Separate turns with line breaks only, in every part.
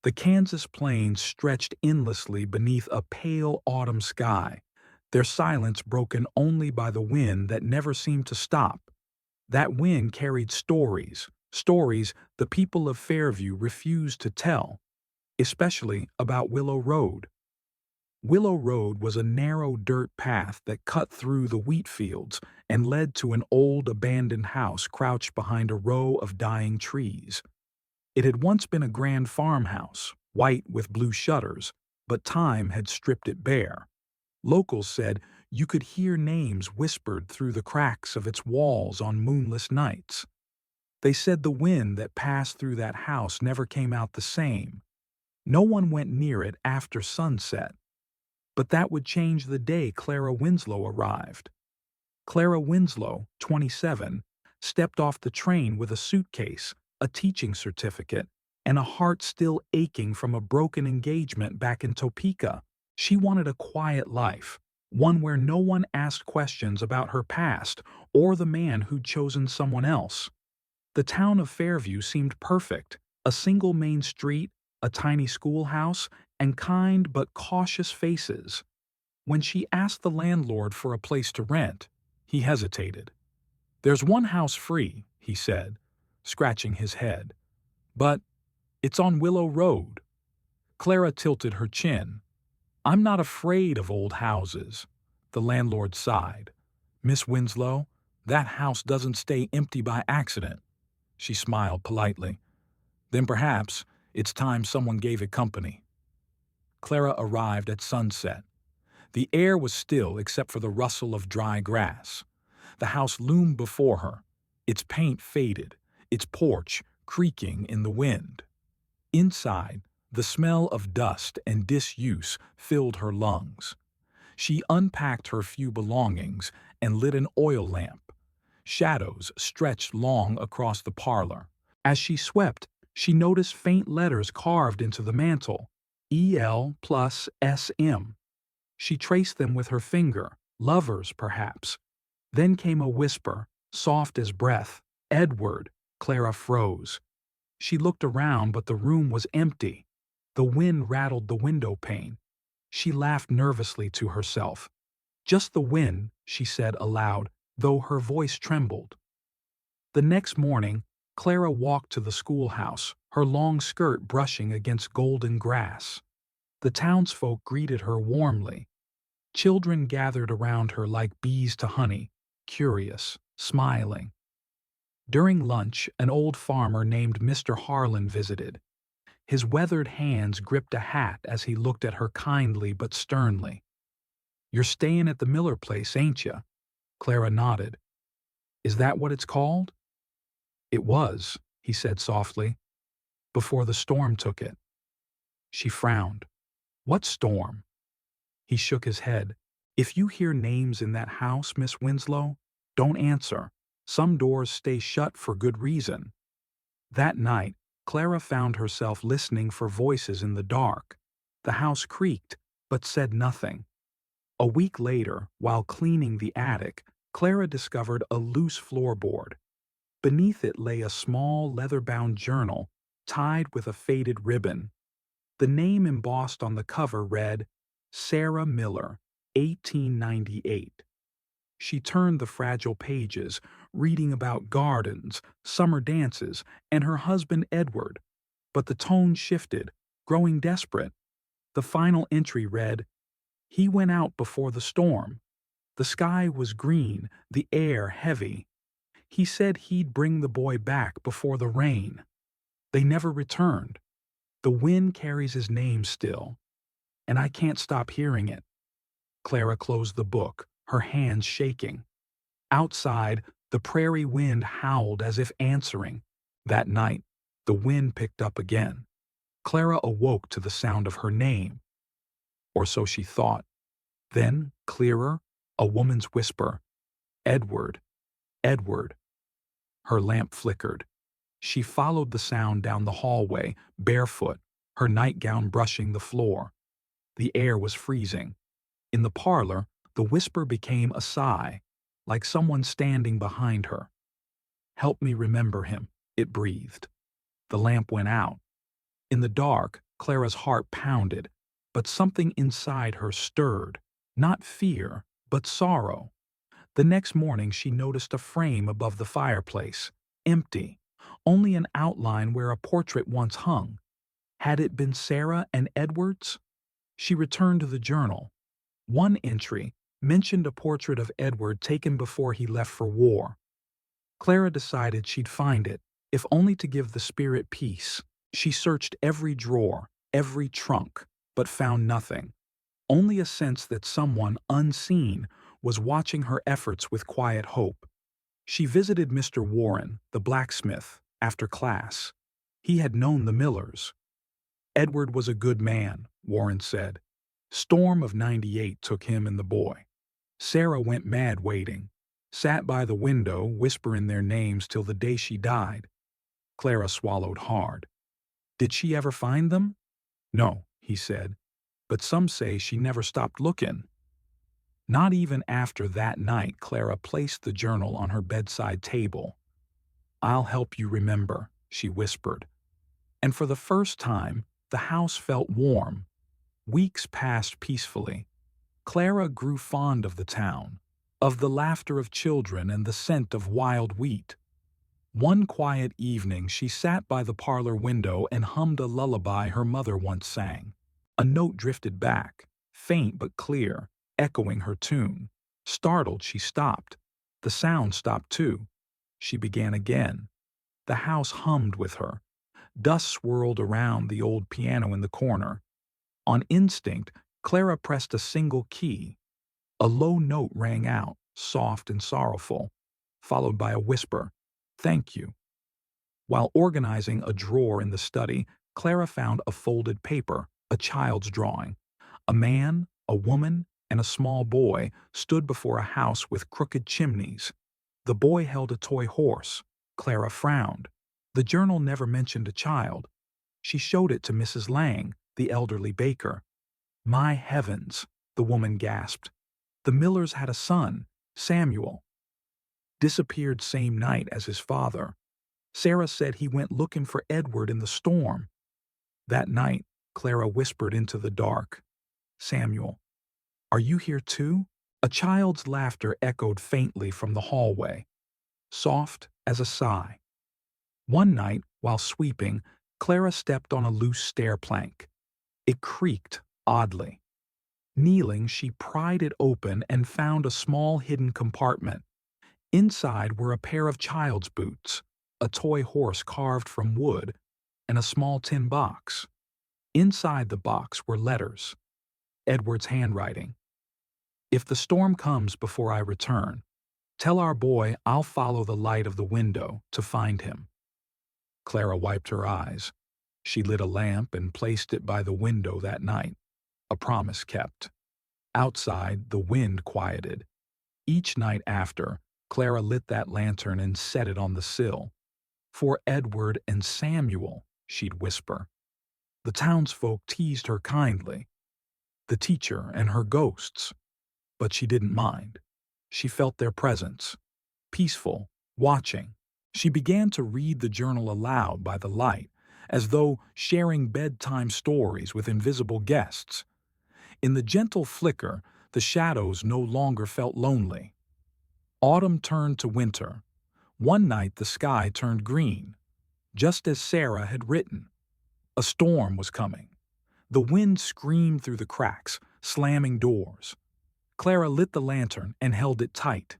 The Kansas plains stretched endlessly beneath a pale autumn sky, their silence broken only by the wind that never seemed to stop. That wind carried stories, stories the people of Fairview refused to tell, especially about Willow Road. Willow Road was a narrow dirt path that cut through the wheat fields and led to an old abandoned house crouched behind a row of dying trees. It had once been a grand farmhouse, white with blue shutters, but time had stripped it bare. Locals said you could hear names whispered through the cracks of its walls on moonless nights. They said the wind that passed through that house never came out the same. No one went near it after sunset. But that would change the day Clara Winslow arrived. Clara Winslow, 27, stepped off the train with a suitcase, a teaching certificate, and a heart still aching from a broken engagement back in Topeka. She wanted a quiet life, one where no one asked questions about her past or the man who'd chosen someone else. The town of Fairview seemed perfect, a single main street, a tiny schoolhouse, and kind but cautious faces. When she asked the landlord for a place to rent, he hesitated. "There's one house free," he said, scratching his head. "But it's on Willow Road." Clara tilted her chin. "I'm not afraid of old houses." The landlord sighed. "Miss Winslow, that house doesn't stay empty by accident." She smiled politely. "Then perhaps it's time someone gave it company." Clara arrived at sunset. The air was still except for the rustle of dry grass. The house loomed before her, its paint faded, its porch creaking in the wind. Inside, the smell of dust and disuse filled her lungs. She unpacked her few belongings and lit an oil lamp. Shadows stretched long across the parlor. As she swept, she noticed faint letters carved into the mantel, EL plus SM. She traced them with her finger, lovers perhaps. Then came a whisper, soft as breath, "Edward." Clara froze. She looked around, but the room was empty. The wind rattled the window pane. She laughed nervously to herself. "Just the wind," she said aloud, though her voice trembled. The next morning, Clara walked to the schoolhouse, her long skirt brushing against golden grass. The townsfolk greeted her warmly. Children gathered around her like bees to honey, curious, smiling. During lunch, an old farmer named Mr. Harlan visited. His weathered hands gripped a hat as he looked at her kindly but sternly. "You're staying at the Miller place, ain't you?" Clara nodded. "Is that what it's called?" "It was," he said softly, "before the storm took it." She frowned. "What storm?" He shook his head. "If you hear names in that house, Miss Winslow, don't answer. Some doors stay shut for good reason." That night, Clara found herself listening for voices in the dark. The house creaked, but said nothing. A week later, while cleaning the attic, Clara discovered a loose floorboard. Beneath it lay a small leather-bound journal, tied with a faded ribbon. The name embossed on the cover read, "Sarah Miller, 1898. She turned the fragile pages, reading about gardens, summer dances, and her husband Edward. But the tone shifted, growing desperate. The final entry read, "He went out before the storm. The sky was green, the air heavy. He said he'd bring the boy back before the rain. They never returned. The wind carries his name still, and I can't stop hearing it." Clara closed the book, her hands shaking. Outside, the prairie wind howled as if answering. That night, the wind picked up again. Clara awoke to the sound of her name. Or so she thought. Then, clearer, a woman's whisper, "Edward, Edward." Her lamp flickered. She followed the sound down the hallway, barefoot, her nightgown brushing the floor. The air was freezing. In the parlor, the whisper became a sigh, like someone standing behind her. "Help me remember him," it breathed. The lamp went out. In the dark, Clara's heart pounded, but something inside her stirred. Not fear, but sorrow. The next morning she noticed a frame above the fireplace, empty, only an outline where a portrait once hung. Had it been Sarah and Edward's? She returned to the journal. One entry mentioned a portrait of Edward taken before he left for war. Clara decided she'd find it, if only to give the spirit peace. She searched every drawer, every trunk, but found nothing. Only a sense that someone unseen was watching her efforts with quiet hope. She visited Mr. Warren, the blacksmith, after class. He had known the Millers. Edward was a good man, Warren said. Storm of '98 took him and the boy. Sarah went mad waiting, sat by the window whispering their names till the day she died. Clara swallowed hard. Did she ever find them? No, he said, but some say she never stopped looking. Not even after that night, Clara placed the journal on her bedside table. I'll help you remember, she whispered. And for the first time, the house felt warm. Weeks passed peacefully. Clara grew fond of the town, of the laughter of children and the scent of wild wheat. One quiet evening she sat by the parlor window and hummed a lullaby her mother once sang. A note drifted back, faint but clear, echoing her tune. Startled, she stopped. The sound stopped too. She began again. The house hummed with her. Dust swirled around the old piano in the corner. On instinct, Clara pressed a single key. A low note rang out, soft and sorrowful, followed by a whisper, "Thank you." While organizing a drawer in the study, Clara found a folded paper, a child's drawing. A man, a woman, and a small boy stood before a house with crooked chimneys. The boy held a toy horse. Clara frowned. The journal never mentioned a child. She showed it to Mrs. Lang, the elderly baker. My heavens, the woman gasped. The Millers had a son, Samuel. Disappeared same night as his father. Sarah said he went looking for Edward in the storm. That night, Clara whispered into the dark, Samuel, are you here too? A child's laughter echoed faintly from the hallway, soft as a sigh. One night, while sweeping, Clara stepped on a loose stair plank. It creaked oddly. Kneeling, she pried it open and found a small hidden compartment. Inside were a pair of child's boots, a toy horse carved from wood, and a small tin box. Inside the box were letters. Edward's handwriting. If the storm comes before I return, tell our boy I'll follow the light of the window to find him. Clara wiped her eyes. She lit a lamp and placed it by the window that night. A promise kept. Outside, the wind quieted. Each night after, Clara lit that lantern and set it on the sill. For Edward and Samuel, she'd whisper. The townsfolk teased her kindly. The teacher and her ghosts. But she didn't mind. She felt their presence. Peaceful, watching. She began to read the journal aloud by the light, as though sharing bedtime stories with invisible guests. In the gentle flicker, the shadows no longer felt lonely. Autumn turned to winter. One night the sky turned green, just as Sarah had written. A storm was coming. The wind screamed through the cracks, slamming doors. Clara lit the lantern and held it tight.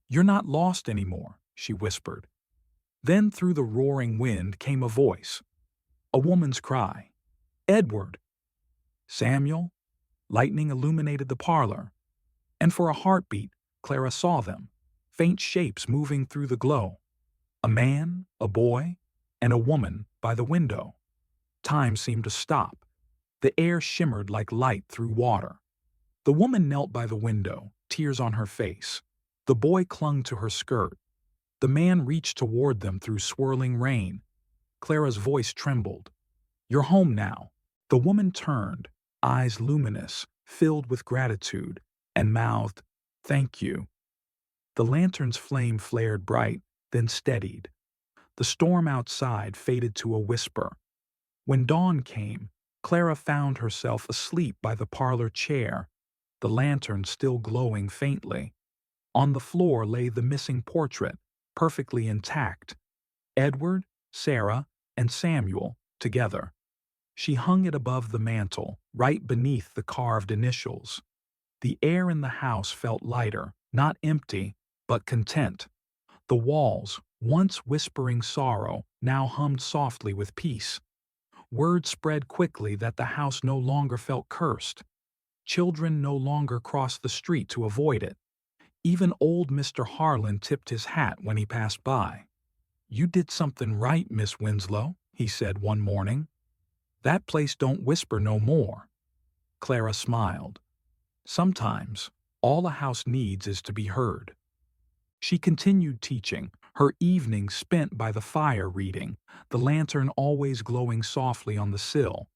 You're not lost anymore, she whispered. Then through the roaring wind came a voice. A woman's cry. Edward! Samuel? Lightning illuminated the parlor. And for a heartbeat, Clara saw them, faint shapes moving through the glow. A man, a boy, and a woman by the window. Time seemed to stop. The air shimmered like light through water. The woman knelt by the window, tears on her face. The boy clung to her skirt. The man reached toward them through swirling rain. Clara's voice trembled. You're home now. The woman turned, eyes luminous, filled with gratitude, and mouthed, Thank you. The lantern's flame flared bright, then steadied. The storm outside faded to a whisper. When dawn came, Clara found herself asleep by the parlor chair, the lantern still glowing faintly. On the floor lay the missing portrait, perfectly intact. Edward, Sarah, and Samuel, together. She hung it above the mantel, right beneath the carved initials. The air in the house felt lighter, not empty, but content. The walls, once whispering sorrow, now hummed softly with peace. Word spread quickly that the house no longer felt cursed. Children no longer crossed the street to avoid it. Even old Mr. Harlan tipped his hat when he passed by. "You did something right, Miss Winslow," he said one morning. "That place don't whisper no more." Clara smiled. Sometimes, all a house needs is to be heard. She continued teaching, her evenings spent by the fire reading, the lantern always glowing softly on the sill.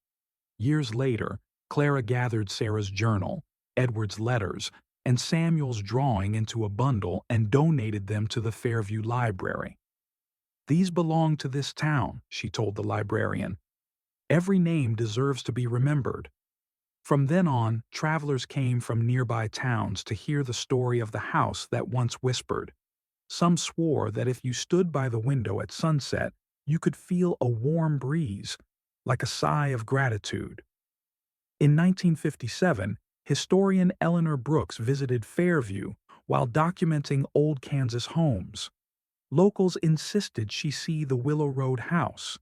Years later, Clara gathered Sarah's journal, Edward's letters, and Samuel's drawing into a bundle and donated them to the Fairview Library. "These belong to this town," she told the librarian. "Every name deserves to be remembered." From then on, travelers came from nearby towns to hear the story of the house that once whispered. Some swore that if you stood by the window at sunset, you could feel a warm breeze, like a sigh of gratitude. In 1957, historian Eleanor Brooks visited Fairview while documenting old Kansas homes. Locals insisted she see the Willow Road house.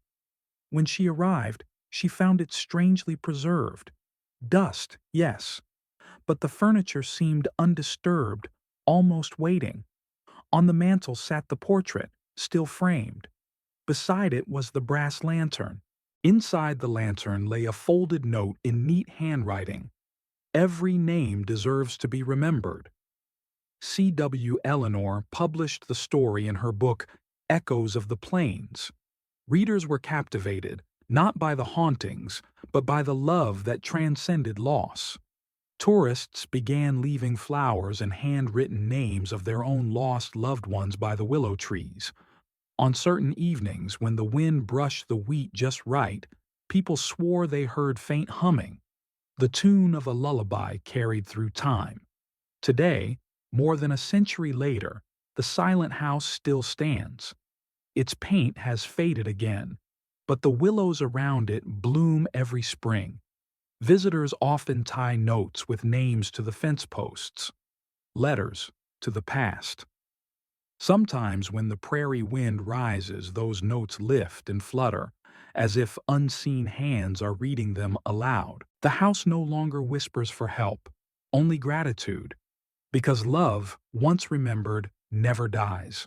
When she arrived, she found it strangely preserved. Dust, yes, but the furniture seemed undisturbed, almost waiting. On the mantel sat the portrait, still framed. Beside it was the brass lantern. Inside the lantern lay a folded note in neat handwriting. "Every name deserves to be remembered." C.W. Eleanor published the story in her book, Echoes of the Plains. Readers were captivated, not by the hauntings, but by the love that transcended loss. Tourists began leaving flowers and handwritten names of their own lost loved ones by the willow trees. On certain evenings, when the wind brushed the wheat just right, people swore they heard faint humming, the tune of a lullaby carried through time. Today, more than a century later, the silent house still stands. Its paint has faded again, but the willows around it bloom every spring. Visitors often tie notes with names to the fence posts, letters to the past. Sometimes when the prairie wind rises, those notes lift and flutter, as if unseen hands are reading them aloud. The house no longer whispers for help, only gratitude, because love, once remembered, never dies.